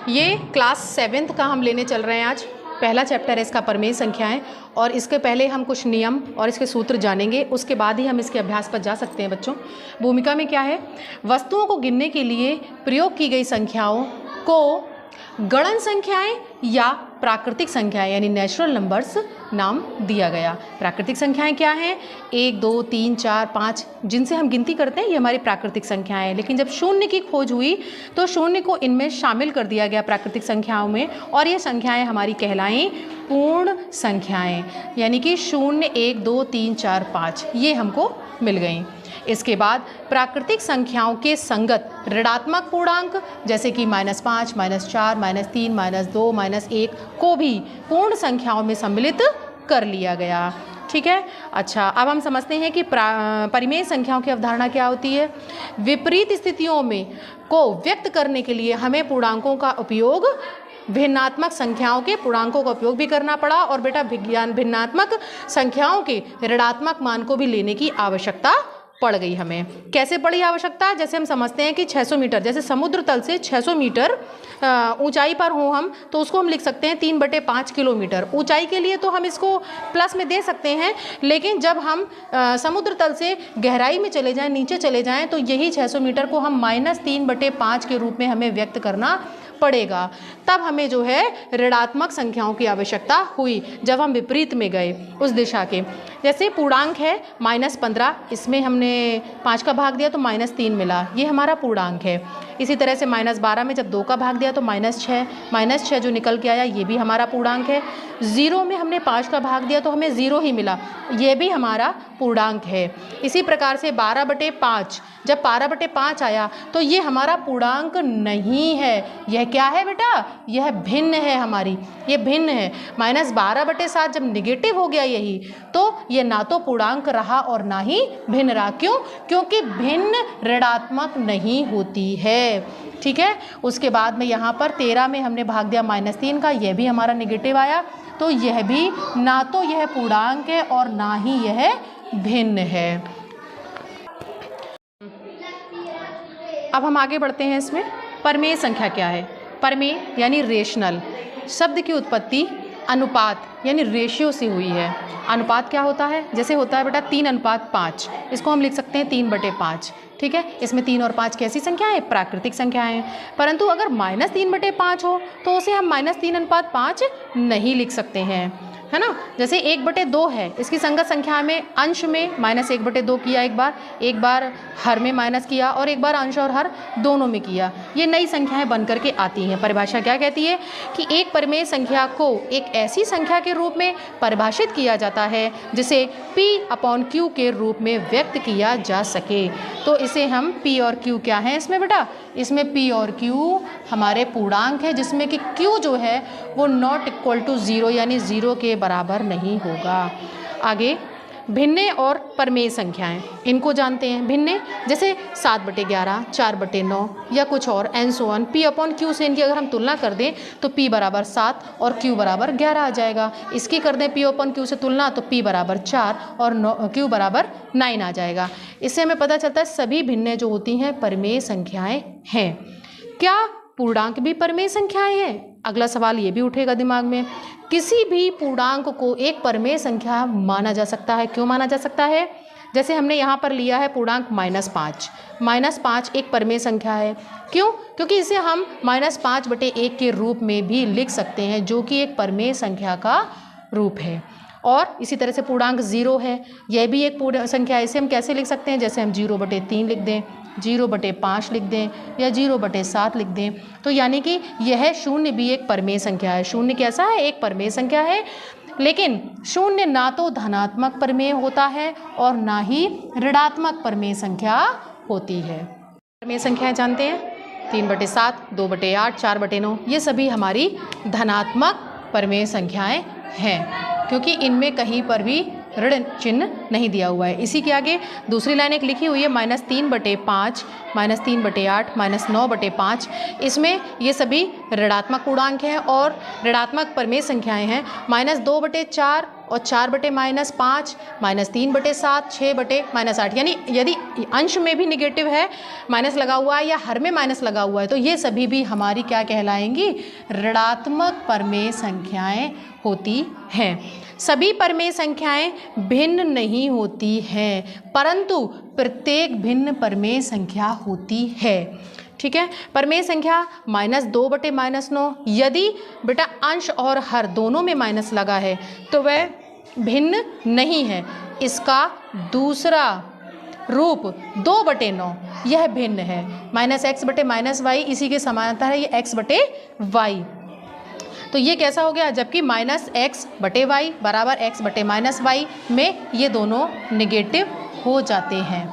ये class 7th का हम लेने चल रहे हैं आज। पहला चैप्टर है इसका परिमेय संख्याएं, और इसके पहले हम कुछ नियम और इसके सूत्र जानेंगे, उसके बाद ही हम इसके अभ्यास पर जा सकते हैं बच्चों। भूमिका में क्या है, वस्तुओं को गिनने के लिए प्रयोग की गई संख्याओं को गणन संख्याएं या प्राकृतिक संख्याएं यानी नेचुरल नंबर्स नाम दिया गया। प्राकृतिक संख्याएं क्या हैं? 1, 2, 3, 4, 5 जिनसे हम गिनती करते हैं, ये हमारी प्राकृतिक संख्याएं हैं। लेकिन जब शून्य की खोज हुई तो शून्य को इनमें शामिल कर दिया गया प्राकृतिक संख्याओं में, और ये संख्याएं हमारी कहलाएं पूर्ण संख्याएं, यानी कि 0, 1, 2, 3, 4, 5 ये हमको मिल गई। इसके बाद प्राकृतिक संख्याओं के संगत ऋणात्मक पूर्णांक जैसे कि -5, -4, -3, -2, -1 को भी पूर्ण संख्याओं में सम्मिलित कर लिया गया। ठीक है। अच्छा, अब हम समझते हैं कि परिमेय संख्याओं की अवधारणा क्या होती है। विपरीत स्थितियों में को व्यक्त करने के लिए हमें पूर्णांकों का उपयोग, भिन्नात्मक संख्याओं के पूर्णांकों का उपयोग भी करना पड़ा, और बेटा भिन्नात्मक संख्याओं के ऋणात्मक मान को भी लेने की आवश्यकता पड़ गई हमें। कैसे पड़ी आवश्यकता? जैसे हम समझते हैं कि 600 मीटर, जैसे समुद्र तल से 600 मीटर ऊंचाई पर हो हम, तो उसको हम लिख सकते हैं 3/5 किलोमीटर। ऊंचाई के लिए तो हम इसको प्लस में दे सकते हैं, लेकिन जब हम समुद्र तल से गहराई में चले जाएं, नीचे चले जाएं, तो यही 600 मीटर को हम -3/5 के रूप में हमें व्यक्त करना पड़ेगा। तब हमें जो है ऋणात्मक संख्याओं की आवश्यकता हुई, जब हम विपरीत में गए उस दिशा के। जैसे पूर्णांक है -15, इसमें हमने 5 का भाग दिया तो -3 मिला, ये हमारा पूर्णांक है। इसी तरह से -12 में जब 2 का भाग दिया तो -6 जो निकल के आया ये भी हमारा पूर्णांक है। 0 में हमने 5 का भाग दिया तो हमें 0 ही मिला, ये भी हमारा पूर्णांक है। इसी प्रकार से 12/5, जब 12/5 आया तो ये हमारा पूर्णांक नहीं है। यह क्या है बेटा? यह भिन्न है हमारी, ये भिन्न है। -12/7 जब निगेटिव हो गया यही, तो ये ना तो पूर्णांक रहा और ना ही भिन्न रहा। क्यों? क्योंकि भिन्न ऋणात्मक नहीं होती है। ठीक है। उसके बाद में यहाँ पर 13 में हमने भाग दिया -3 का, यह भी हमारा निगेटिव आया, तो यह भी ना तो यह पूर्णांक है और ना ही यह भिन्न है। अब हम आगे बढ़ते हैं इसमें। परिमेय संख्या क्या है? परिमेय यानी रेशनल शब्द की उत्पत्ति अनुपात यानी रेशियो से हुई है। अनुपात क्या होता है? जैसे होता है बेटा 3:5, इसको हम लिख सकते हैं 3/5। ठीक है। इसमें 3 और 5 कैसी संख्याएं हैं? प्राकृतिक संख्याएं हैं। परंतु अगर -3/5 हो तो उसे हम -3:5 नहीं लिख सकते हैं, है ना। जैसे 1/2 है, इसकी संगत संख्या में अंश में -1/2 किया, एक बार हर में माइनस किया, और एक बार अंश और हर दोनों में किया, ये नई संख्याएं बन करके आती हैं। परिभाषा क्या कहती है कि एक परिमेय संख्या को एक ऐसी संख्या के रूप में परिभाषित किया जाता है जिसे P/Q के रूप में व्यक्त किया जा सके। तो इसे हम P और Q क्या है इसमें बेटा? इसमें P और Q हमारे पूर्णांक है, जिसमें कि Q जो है वो ≠0 यानी 0 के बराबर नहीं होगा। आगे भिन्ने और परिमेय संख्याएं, इनको जानते हैं। भिन्ने जैसे 7/11, 4/9 या कुछ और एंड सो ऑन। P/Q से इनकी अगर हम तुलना कर दें तो P = 7 और Q = 11 आ जाएगा। इसकी कर दें P/Q से तुलना तो P = 4 और Q = 9 आ जाएगा। इससे हमें पता चलता है सभी भिन्ने जो होती हैं परिमेय संख्याएं हैं। क्या पूर्णांक भी परिमेय संख्याएं हैं? अगला सवाल ये भी उठेगा दिमाग में। किसी भी पूर्णांक को एक परिमेय संख्या माना जा सकता है। क्यों माना जा सकता है? जैसे हमने यहाँ पर लिया है पूर्णांक -5 एक परिमेय संख्या है। क्यों? क्योंकि इसे हम -5/1 के रूप में भी लिख सकते हैं, जो कि एक परिमेय संख्या का रूप है। और इसी तरह से पूर्णांक 0 है, यह भी एक पूर्ण संख्या है। इसे हम कैसे लिख सकते हैं? जैसे हम 0/3 लिख दें, 0/5 लिख दें, या 0/7 लिख दें। तो यानी कि यह 0 भी एक परिमेय संख्या है। 0 कैसा है? एक परिमेय संख्या है। लेकिन 0 ना तो धनात्मक परिमेय होता है और ना ही ऋणात्मक परिमेय संख्या होती है। परिमेय संख्याएं जानते हैं 3/7, 2/8, 4/9, ये सभी हमारी धनात्मक परिमेय संख्याएं हैं, क्योंकि इनमें कहीं पर भी ऋण चिन्ह नहीं दिया हुआ है। इसी के आगे दूसरी लाइन एक लिखी हुई है -3/5, -3/8, -9/5। इसमें ये सभी ऋणात्मक पूर्णांक हैं और ऋणात्मक परिमेय संख्याएं हैं। -2/4 और 4/-5 -3/7 6/-8, यानी यदि अंश में भी निगेटिव है, माइनस लगा हुआ है, या हर में माइनस लगा हुआ है, तो ये सभी भी हमारी क्या कहलाएंगी? ऋणात्मक परमेय संख्याएं होती हैं। सभी परमेय संख्याएं भिन्न नहीं होती हैं, परंतु प्रत्येक भिन्न परमेय संख्या होती है। ठीक है, परमेय संख्या -2/-9, यदि बेटा अंश और हर दोनों में माइनस लगा है तो वह भिन्न नहीं है। इसका दूसरा रूप 2/9, यह भिन्न है। -x/-y इसी के समानांतर है, ये x/y। तो ये कैसा हो गया? जबकि -x/y बराबर x/-y में ये दोनों निगेटिव हो जाते हैं।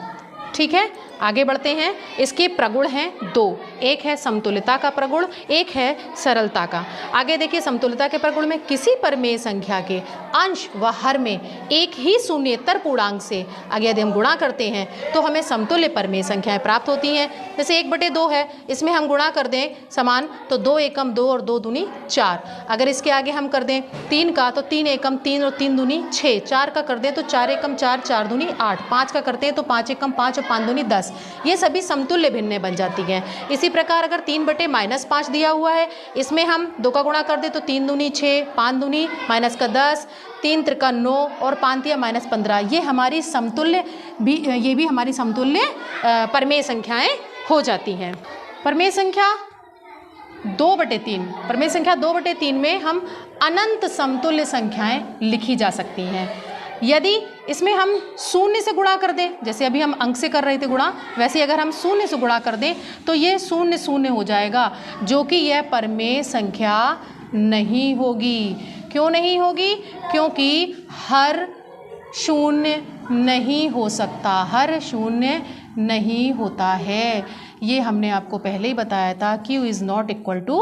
ठीक है, आगे बढ़ते हैं। इसके प्रगुण हैं 2, एक है समतुल्यता का प्रगुण, एक है सरलता का। आगे देखिए, समतुल्यता के प्रगुण में किसी परमेय संख्या के अंश व हर में एक ही शून्येतर पूर्णांक से आगे यदि हम गुणा करते हैं तो हमें समतुल्य परमेय संख्याएं प्राप्त होती हैं। जैसे 1/2 है, इसमें हम गुणा कर दें समान तो 2 एकम 2 और 2 दूनी 4। अगर इसके आगे हम कर दें 3 का तो 3 एकम 3 और 3 दूनी 6, 4 का कर दें तो 4 एकम 4, 4 दूनी 8, 5 का करते हैं तो 5 एकम 5 और 5 दूनी 10। ये सभी समतुल्य भिन्नें बन जाती हैं। इसी प्रकार अगर 3/-5 दिया हुआ है, इसमें हम 2 का गुणा कर दे तो 3 दूनी 6, 5 दूनी -10, 3 त्रिका 9 और 5 तिया -15। ये हमारी समतुल्य भी, ये भी हमारी समतुल्य परमेय संख्याएं हो जाती हैं। परमेय संख्या 2/3, परमेय संख्या 2/3 में हम अनंत समतुल्य संख्याएं लिखी जा सकती हैं। यदि इसमें हम 0 से गुणा कर दें, जैसे अभी हम अंक से कर रहे थे गुणा, वैसे अगर हम 0 से गुणा कर दें तो ये 0 0 हो जाएगा, जो कि यह परमेय संख्या नहीं होगी। क्यों नहीं होगी? क्योंकि हर शून्य नहीं हो सकता, हर शून्य नहीं होता है। ये हमने आपको पहले ही बताया था, Q is not equal to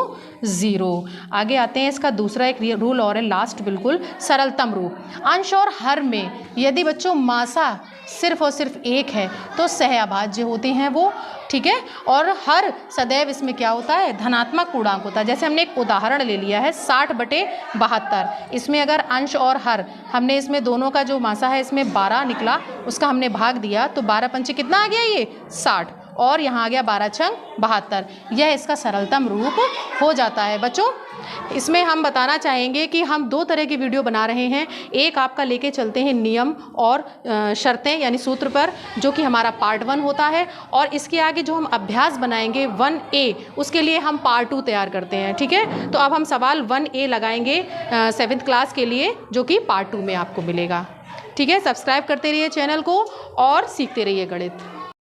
0। आगे आते हैं, इसका दूसरा एक रूल और है, लास्ट बिल्कुल सरलतम रूप। अंश और हर में यदि बच्चों मासा सिर्फ और सिर्फ एक है तो सहअभाज्य होते हैं वो। ठीक है, और हर सदैव इसमें क्या होता है? धनात्मक पूर्णांक होता है। जैसे हमने एक उदाहरण ले लिया है 60/72, इसमें अगर अंश और हर हमने इसमें दोनों का जो मासा है इसमें 12 निकला, उसका हमने भाग दिया तो 12 पंचे कितना आ गया? ये 60, और यहाँ आ गया 12 छंग 72। यह इसका सरलतम रूप हो जाता है। बच्चों, इसमें हम बताना चाहेंगे कि हम 2 तरह की वीडियो बना रहे हैं। एक आपका लेके चलते हैं नियम और शर्तें यानी सूत्र पर, जो कि हमारा पार्ट 1 होता है, और इसके आगे जो हम अभ्यास बनाएंगे 1A, उसके लिए हम पार्ट 2 तैयार करते हैं। ठीक है, तो अब हम सवाल 1A लगाएंगे 7th क्लास के लिए, जो कि पार्ट 2 में आपको मिलेगा। ठीक है, सब्सक्राइब करते रहिए चैनल को और सीखते रहिए गणित।